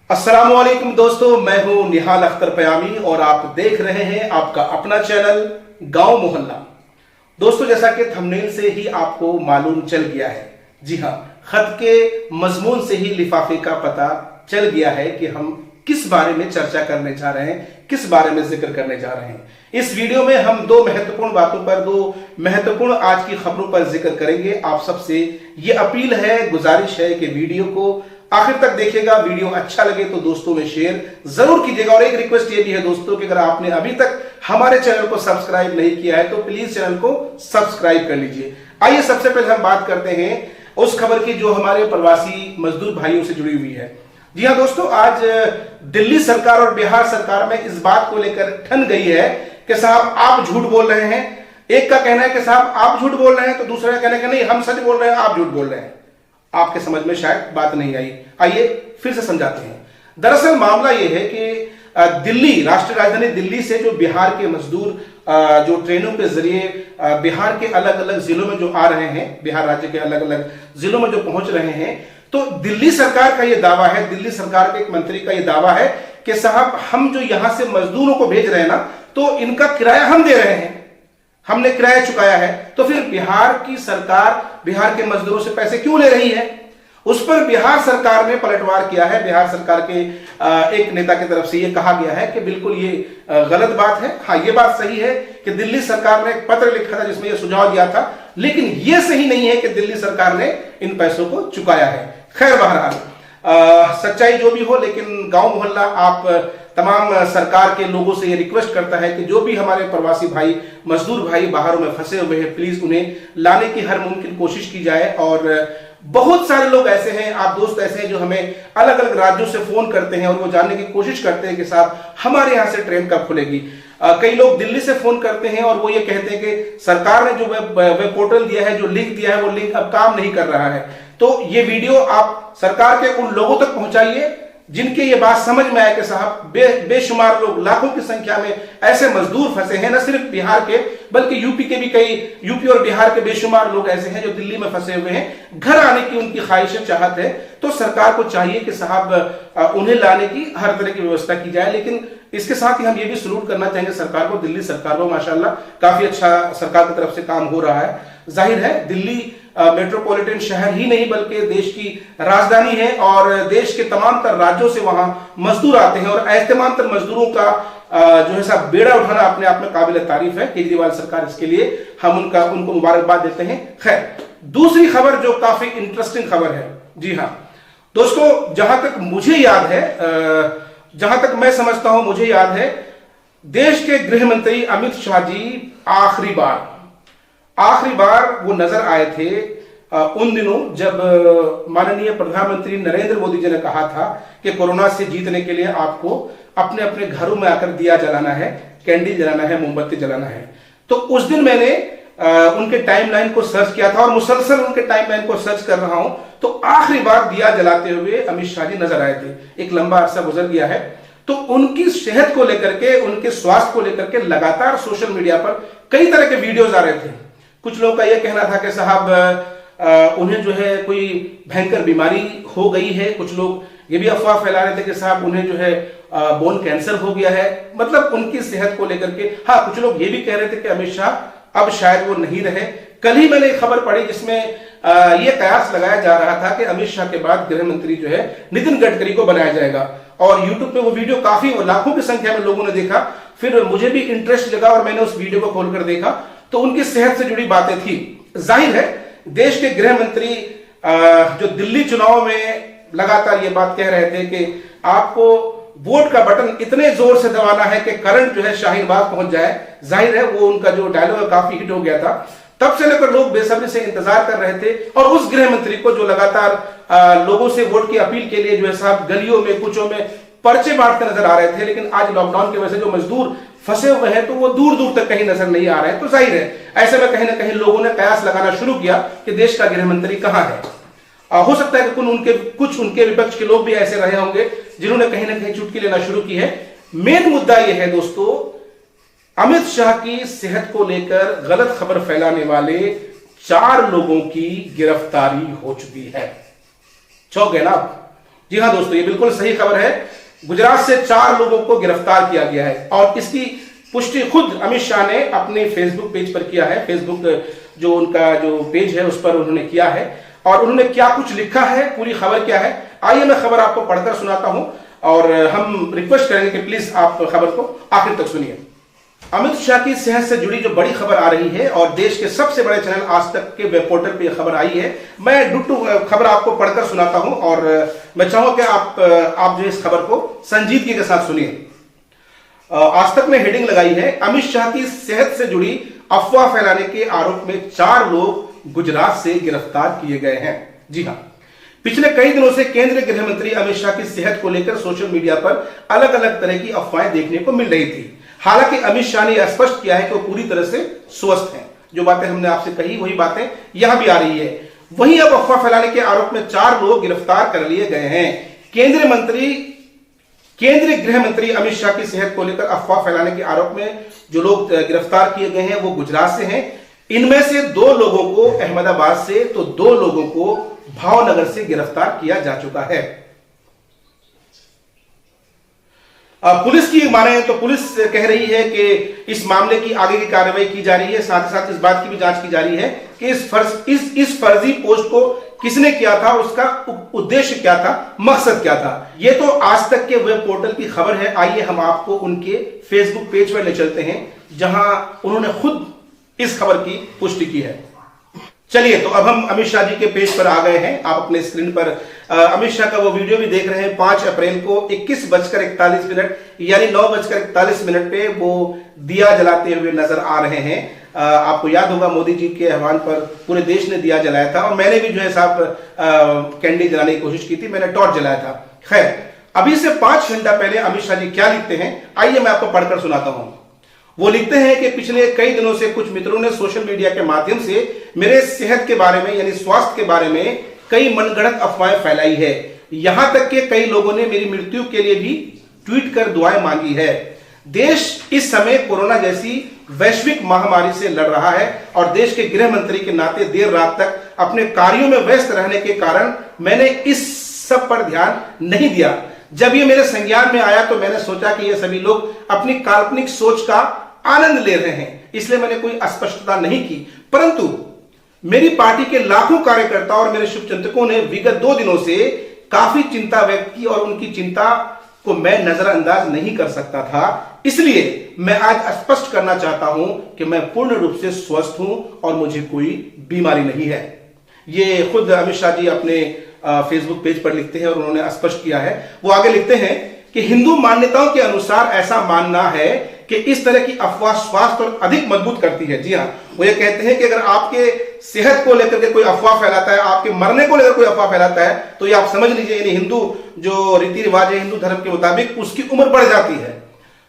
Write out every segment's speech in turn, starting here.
अस्सलामुअलैकुम दोस्तों, मैं हूं निहाल अख्तर पयामी और आप देख रहे हैं आपका अपना चैनल गांव मोहल्ला। दोस्तों, जैसा कि थंबनेल से ही आपको मालूम चल गया है, जी हां, खत के मजमून से ही लिफाफे का पता चल गया है कि हम किस बारे में चर्चा करने जा रहे हैं, किस बारे में जिक्र करने जा रहे हैं। इस वीडियो में हम दो महत्वपूर्ण बातों पर, दो महत्वपूर्ण आज की खबरों पर जिक्र करेंगे। आप सबसे ये अपील है, गुजारिश है कि वीडियो को आखिर तक देखिएगा। वीडियो अच्छा लगे तो दोस्तों में शेयर जरूर कीजिएगा। और एक रिक्वेस्ट ये भी है दोस्तों कि अगर आपने अभी तक हमारे चैनल को सब्सक्राइब नहीं किया है तो प्लीज चैनल को सब्सक्राइब कर लीजिए। आइए सबसे पहले हम बात करते हैं उस खबर की जो हमारे प्रवासी मजदूर भाइयों से जुड़ी हुई है। जी हाँ दोस्तों, आज दिल्ली सरकार और बिहार सरकार में इस बात को लेकर ठन गई है कि साहब आप झूठ बोल रहे हैं। एक का कहना है कि साहब आप झूठ बोल रहे हैं, तो दूसरे का कहना है कि नहीं हम सच बोल रहे हैं, आप झूठ बोल रहे हैं। आपके समझ में शायद बात नहीं आई, आइए फिर से समझाते हैं। दरअसल मामला यह है कि दिल्ली, राष्ट्रीय राजधानी दिल्ली से जो बिहार के मजदूर जो ट्रेनों के जरिए बिहार के अलग अलग जिलों में जो आ रहे हैं, बिहार राज्य के अलग अलग जिलों में जो पहुंच रहे हैं, तो दिल्ली सरकार का यह दावा है, दिल्ली सरकार के एक मंत्री का यह दावा है कि साहब हम जो यहां से मजदूरों को भेज रहे हैं ना, तो इनका किराया हम दे रहे हैं, हमने किराया चुकाया है। तो फिर बिहार की सरकार बिहार के मजदूरों से पैसे क्यों ले रही है? उस पर बिहार सरकार ने पलटवार किया है। बिहार सरकार के एक नेता की तरफ से यह कहा गया है कि बिल्कुल ये गलत बात है। हाँ, ये बात सही है कि दिल्ली सरकार ने एक पत्र लिखा था जिसमें यह सुझाव दिया था, लेकिन यह सही नहीं है कि दिल्ली सरकार ने इन पैसों को चुकाया है। खैर, बहरहाल सच्चाई जो भी हो, लेकिन गांव मोहल्ला आप तमाम सरकार के लोगों से ये रिक्वेस्ट करता है कि जो भी हमारे प्रवासी भाई, मजदूर भाई बाहरों में फंसे हुए हैं, प्लीज उन्हें लाने की हर मुमकिन कोशिश की जाए। और बहुत सारे लोग ऐसे हैं, आप दोस्त ऐसे हैं जो हमें अलग अलग राज्यों से फोन करते हैं और वो जानने की कोशिश करते हैं कि साहब हमारे यहां से ट्रेन कब खुलेगी। कई लोग दिल्ली से फोन करते हैं और वो ये कहते हैं कि सरकार ने जो वेब पोर्टल दिया है, जो लिंक दिया है, वो लिंक अब काम नहीं कर रहा है। तो ये वीडियो आप सरकार के उन लोगों तक पहुंचाइए जिनके ये बात समझ में आए कि साहब बेशुमार लोग, लाखों की संख्या में ऐसे मजदूर फंसे हैं, न सिर्फ बिहार के बल्कि यूपी के भी, कई यूपी और बिहार के बेशुमार लोग ऐसे हैं जो दिल्ली में फंसे हुए हैं। घर आने की उनकी ख्वाहिशें, चाहत है, तो सरकार को चाहिए कि साहब उन्हें लाने की हर तरह की व्यवस्था की जाए। लेकिन इसके साथ ही हम ये भी सलूट करना चाहेंगे सरकार को, दिल्ली सरकार को माशाल्लाह काफी अच्छा सरकार की तरफ से काम हो रहा है। जाहिर है दिल्ली मेट्रोपॉलिटन शहर ही नहीं बल्कि देश की राजधानी है और देश के तमाम तर राज्यों से वहां मजदूर आते हैं और ऐसे तमाम तर मजदूरों का जो है सब बेड़ा उठाना अपने आप में काबिल तारीफ है। केजरीवाल सरकार, इसके लिए हम उनको मुबारकबाद देते हैं। खैर, दूसरी खबर जो काफी इंटरेस्टिंग खबर है, जी हाँ दोस्तों, जहां तक मुझे याद है, जहां तक मैं समझता हूं, मुझे याद है, देश के गृह मंत्री अमित शाह जी आखिरी बार वो नजर आए थे उन दिनों जब माननीय प्रधानमंत्री नरेंद्र मोदी जी ने कहा था कि कोरोना से जीतने के लिए आपको अपने अपने घरों में आकर दिया जलाना है, कैंडल जलाना है, मोमबत्ती जलाना है। तो उस दिन मैंने उनके टाइमलाइन को सर्च किया था और मुसलसल उनके टाइमलाइन को सर्च कर रहा हूं, तो आखिरी बार दिया जलाते हुए अमित शाह जी नजर आए थे। एक लंबा अरसा गुजर गया है, तो उनकी सेहत को लेकर के, उनके स्वास्थ्य को लेकर के लगातार सोशल मीडिया पर कई तरह के वीडियोज आ रहे थे। कुछ लोगों का यह कहना था कि साहब उन्हें जो है कोई भयंकर बीमारी हो गई है। कुछ लोग ये भी अफवाह फैला रहे थे कि साहब उन्हें जो है बोन कैंसर हो गया है, मतलब उनकी सेहत को लेकर के। हाँ, कुछ लोग ये भी कह रहे थे कि अमित शाह अब शायद वो नहीं रहे। कल ही मैंने एक खबर पढ़ी जिसमें यह कयास लगाया जा रहा था कि अमित शाह के बाद गृह मंत्री जो है नितिन गडकरी को बनाया जाएगा। और यूट्यूब पे वो वीडियो काफी लाखों की संख्या में लोगों ने देखा। फिर मुझे भी इंटरेस्ट जगा और मैंने उस वीडियो को खोलकर देखा, तो उनकी सेहत से जुड़ी बातें थी। जाहिर है देश के गृह मंत्री जो दिल्ली चुनाव में लगातार ये बात कह रहे थे कि आपको वोट का बटन इतने जोर से दबाना है कि करंट जो है शाहीन बाग पहुंच जाए। जाहिर है वो उनका जो डायलॉग काफी हिट हो गया था। तब से लेकर लोग बेसब्री से इंतजार कर रहे थे और उस गृह मंत्री को जो लगातार लोगों से वोट की अपील के लिए जो है साहब गलियों में, कुचों में पर्चे बांटते नजर आ रहे थे। लेकिन आज लॉकडाउन की वजह से जो मजदूर फंसे हुए हैं तो वो दूर दूर तक कहीं नजर नहीं आ रहे हैं। तो जाहिर है ऐसे में कहीं ना कहीं लोगों ने कयास लगाना शुरू किया कि देश का गृह मंत्री कहां है। हो सकता है कि कुछ उनके विपक्ष के लोग भी ऐसे रहे होंगे जिन्होंने कहीं ना कहीं चुटकी लेना शुरू की है। मेन मुद्दा यह है दोस्तों, अमित शाह की सेहत को लेकर गलत खबर फैलाने वाले 4 लोगों की गिरफ्तारी हो चुकी है। चौंक गए ना आप? जी हाँ दोस्तों, ये बिल्कुल सही खबर है। गुजरात से 4 लोगों को गिरफ्तार किया गया है और इसकी पुष्टि खुद अमित शाह ने अपने फेसबुक पेज पर किया है। फेसबुक जो उनका जो पेज है उस पर उन्होंने किया है और उन्होंने क्या कुछ लिखा है, पूरी खबर क्या है, आइए मैं खबर आपको पढ़कर सुनाता हूं और हम रिक्वेस्ट करेंगे कि प्लीज आप खबर को आखिर तक सुनिए। अमित शाह की सेहत से जुड़ी जो बड़ी खबर आ रही है और देश के सबसे बड़े चैनल आज तक के वेब पोर्टल पे यह खबर आई है। मैं डुट्टू खबर आपको पढ़कर सुनाता हूं और मैं चाहूंगा कि आप जो इस खबर को संजीदगी के साथ सुनिए। आज तक ने हेडिंग लगाई है, अमित शाह की सेहत से जुड़ी अफवाह फैलाने के आरोप में 4 लोग गुजरात से गिरफ्तार किए गए हैं। जी हां, पिछले कई दिनों से केंद्रीय गृह मंत्री अमित शाह की सेहत को लेकर सोशल मीडिया पर अलग अलग तरह की अफवाहें देखने को मिल रही थी। हालांकि अमित शाह ने यह स्पष्ट किया है कि वो पूरी तरह से स्वस्थ हैं। जो बातें हमने आपसे कही वही बातें यहां भी आ रही है। वहीं अब अफवाह फैलाने के आरोप में 4 लोग गिरफ्तार कर लिए गए हैं। केंद्रीय गृह मंत्री अमित शाह की सेहत को लेकर अफवाह फैलाने के आरोप में जो लोग गिरफ्तार किए गए हैं वो गुजरात से हैं। इनमें से 2 लोगों को अहमदाबाद से तो 2 लोगों को भावनगर से गिरफ्तार किया जा चुका है। पुलिस की माने तो पुलिस कह रही है कि इस मामले की आगे की कार्रवाई की जा रही है। साथ ही साथ इस बात की भी जांच की जा रही है कि इस फर्जी पोस्ट को किसने किया था, उसका उद्देश्य क्या था, मकसद क्या था। ये तो आज तक के वेब पोर्टल की खबर है। आइए हम आपको उनके फेसबुक पेज पर ले चलते हैं जहां उन्होंने खुद इस खबर की पुष्टि की है। चलिए तो अब हम अमित शाह जी के पेज पर आ गए हैं। आप अपने स्क्रीन पर अमित शाह का वो वीडियो भी देख रहे हैं। 5 अप्रैल को 21:41 यानी 9:41 पे वो दिया जलाते हुए नजर आ रहे हैं। आपको याद होगा मोदी जी के आह्वान पर पूरे देश ने दिया जलाया था और मैंने भी जो है साहब कैंडी जलाने की कोशिश की थी, मैंने टॉर्च जलाया था। खैर, अभी से 5 घंटा पहले अमित शाह जी क्या लिखते हैं आइए मैं आपको पढ़कर सुनाता हूं। वो लिखते हैं कि पिछले कई दिनों से कुछ मित्रों ने सोशल मीडिया के माध्यम से मेरे सेहत के बारे में यानी स्वास्थ्य के बारे में कई मनगढ़ंत अफवाहें फैलाई है। यहां तक कि कई लोगों ने मेरी मृत्यु के लिए भी ट्वीट कर दुआएं मांगी है। देश इस समय कोरोना जैसी वैश्विक महामारी से लड़ रहा है और देश के गृह मंत्री के नाते देर रात तक अपने कार्यों में व्यस्त रहने के कारण मैंने इस सब पर ध्यान नहीं दिया। जब ये मेरे संज्ञान में आया तो मैंने सोचा कि ये सभी लोग अपनी काल्पनिक सोच का आनंद ले रहे हैं, इसलिए मैंने कोई अस्पष्टता नहीं की। परंतु मेरी पार्टी के लाखों कार्यकर्ता और मेरे शुभचिंतकों ने विगत 2 दिनों से काफी चिंता व्यक्त की और उनकी चिंता को मैं नजरअंदाज नहीं कर सकता था। इसलिए मैं आज स्पष्ट करना चाहता हूं कि मैं पूर्ण रूप से स्वस्थ हूं और मुझे कोई बीमारी नहीं है। ये खुद अमित शाह जी अपने फेसबुक पेज पर लिखते हैं और उन्होंने स्पष्ट किया है। वो आगे लिखते हैं कि हिंदू मान्यताओं के अनुसार ऐसा मानना है कि इस तरह की अफवाह स्वास्थ्य और अधिक मजबूत करती है। जी हाँ, वो ये कहते हैं कि अगर आपके सेहत को लेकर के कोई अफवाह फैलाता है, आपके मरने को लेकर कोई अफवाह फैलाता है, तो ये आप समझ लीजिए यानी हिंदू जो रीति रिवाज है हिंदू धर्म के मुताबिक उसकी उम्र बढ़ जाती है।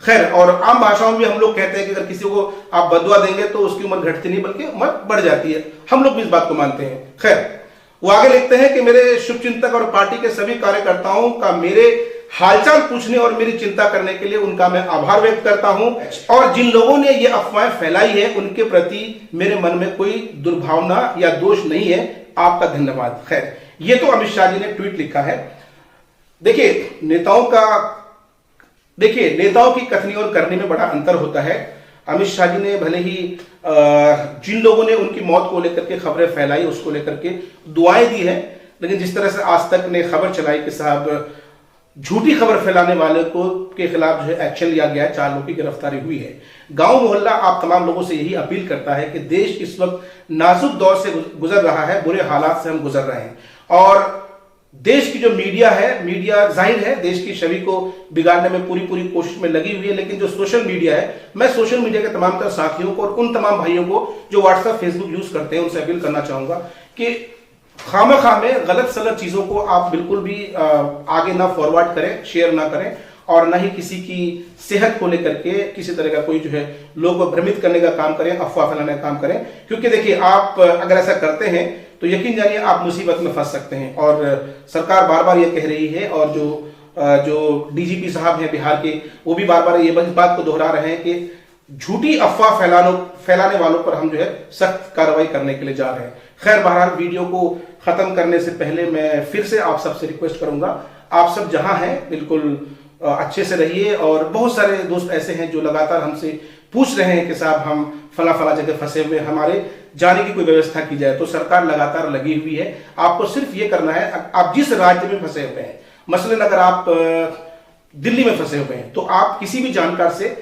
खैर, और आम भाषाओं में हम लोग कहते हैं कि अगर किसी को आप बदुआ देंगे तो उसकी उम्र घटती नहीं बल्कि उम्र बढ़ जाती है। हम लोग भी इस बात को मानते हैं। खैर, वो आगे लिखते हैं कि मेरे शुभचिंतक और पार्टी के सभी कार्यकर्ताओं का मेरे हालचाल पूछने और मेरी चिंता करने के लिए उनका मैं आभार व्यक्त करता हूं और जिन लोगों ने ये अफवाहें फैलाई है उनके प्रति मेरे मन में कोई दुर्भावना या दोष नहीं है। आपका धन्यवाद। खैर, ये तो अमित शाह जी ने ट्वीट लिखा है। देखिए, नेताओं की कथनी और करनी में बड़ा अंतर होता है। अमित शाह जी ने भले ही जिन लोगों ने उनकी मौत को लेकर के खबरें फैलाई उसको लेकर के दुआएं दी है, लेकिन जिस तरह से आज तक ने खबर चलाई कि साहब झूठी खबर फैलाने वाले को के खिलाफ जो है एक्शन लिया गया है, 4 लोगों की गिरफ्तारी हुई है। गांव मोहल्ला आप तमाम लोगों से यही अपील करता है कि देश इस वक्त नाजुक दौर से गुजर रहा है, बुरे हालात से हम गुजर रहे हैं और देश की जो मीडिया है, मीडिया जाहिर है देश की छवि को बिगाड़ने में पूरी कोशिश में लगी हुई है। लेकिन जो सोशल मीडिया है, मैं सोशल मीडिया के तमाम तरह साथियों को और उन तमाम भाइयों को जो व्हाट्सएप फेसबुक यूज करते हैं उनसे अपील करना चाहूंगा कि खामखा में गलत सलत चीजों को आप बिल्कुल भी आगे ना फॉरवर्ड करें, शेयर ना करें और ना ही किसी की सेहत को लेकर के किसी तरह का कोई जो है लोगों को भ्रमित करने का काम करें, अफवाह फैलाने का काम करें। क्योंकि देखिए, आप अगर ऐसा करते हैं तो यकीन जानिए आप मुसीबत में फंस सकते हैं। और सरकार बार बार ये कह रही है और जो डीजीपी साहब हैं बिहार के, वो भी बार बार ये बात को दोहरा रहे हैं कि झूठी अफवाह फैलाने वालों पर हम जो है सख्त कार्रवाई करने के लिए जा रहे हैं। खैर, बहरहाल वीडियो को खत्म करने से पहले मैं फिर से आप सबसे रिक्वेस्ट करूंगा, आप सब जहां हैं बिल्कुल अच्छे से रहिए। और बहुत सारे दोस्त ऐसे हैं जो लगातार हमसे पूछ रहे हैं कि साहब हम फला फला जगह फंसे हुए, हमारे जाने की कोई व्यवस्था की जाए। तो सरकार लगातार लगी हुई है, आपको सिर्फ ये करना है, आप जिस राज्य में फंसे हुए हैं, मसलन अगर आप दिल्ली में फंसे हुए हैं तो आप किसी भी जानकार से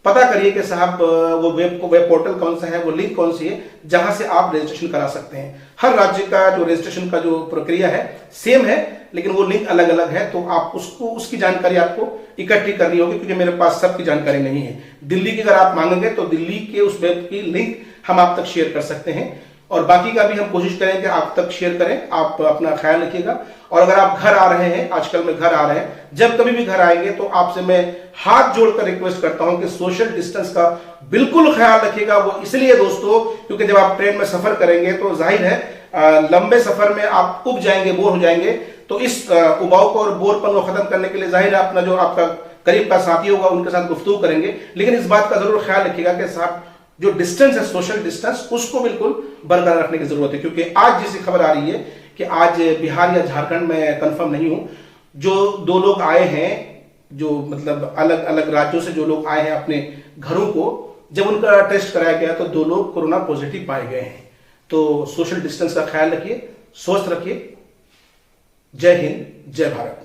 पता करिए कि साहब वो वेब पोर्टल कौन सा है, वो लिंक कौन सी है जहां से आप रजिस्ट्रेशन करा सकते हैं। हर राज्य का जो रजिस्ट्रेशन का जो प्रक्रिया है सेम है, लेकिन वो लिंक अलग अलग है। तो आप उसकी जानकारी आपको इकट्ठी करनी होगी, क्योंकि मेरे पास सबकी जानकारी नहीं है। दिल्ली की अगर आप मांगेंगे तो दिल्ली के उस वेब की लिंक हम आप तक शेयर कर सकते हैं, और बाकी का भी हम कोशिश करें कि आप तक शेयर करें। आप अपना ख्याल रखिएगा। और अगर आप घर आ रहे हैं, आजकल में घर आ रहे हैं, जब कभी भी घर आएंगे तो आपसे मैं हाथ जोड़कर रिक्वेस्ट करता हूं कि सोशल डिस्टेंस का बिल्कुल ख्याल रखिएगा। वो इसलिए दोस्तों क्योंकि जब आप ट्रेन में सफर करेंगे तो जाहिर है लंबे सफर में आप उब जाएंगे, बोर हो जाएंगे। तो इस उबाऊ को और बोरपन को खत्म करने के लिए जाहिर है अपना जो आपका करीब का साथी होगा उनके साथ गुफ्तगू करेंगे, लेकिन इस बात का जरूर ख्याल रखिएगा कि साहब जो डिस्टेंस है, सोशल डिस्टेंस, उसको बिल्कुल बरकरार रखने की जरूरत है। क्योंकि आज जैसी खबर आ रही है कि आज बिहार या झारखंड में कंफर्म नहीं हूं, जो 2 लोग आए हैं, जो मतलब अलग अलग राज्यों से जो लोग आए हैं अपने घरों को, जब उनका टेस्ट कराया गया तो 2 लोग कोरोना पॉजिटिव पाए गए हैं। तो सोशल डिस्टेंस का ख्याल रखिए, स्वस्थ रखिए। जय हिंद, जय भारत।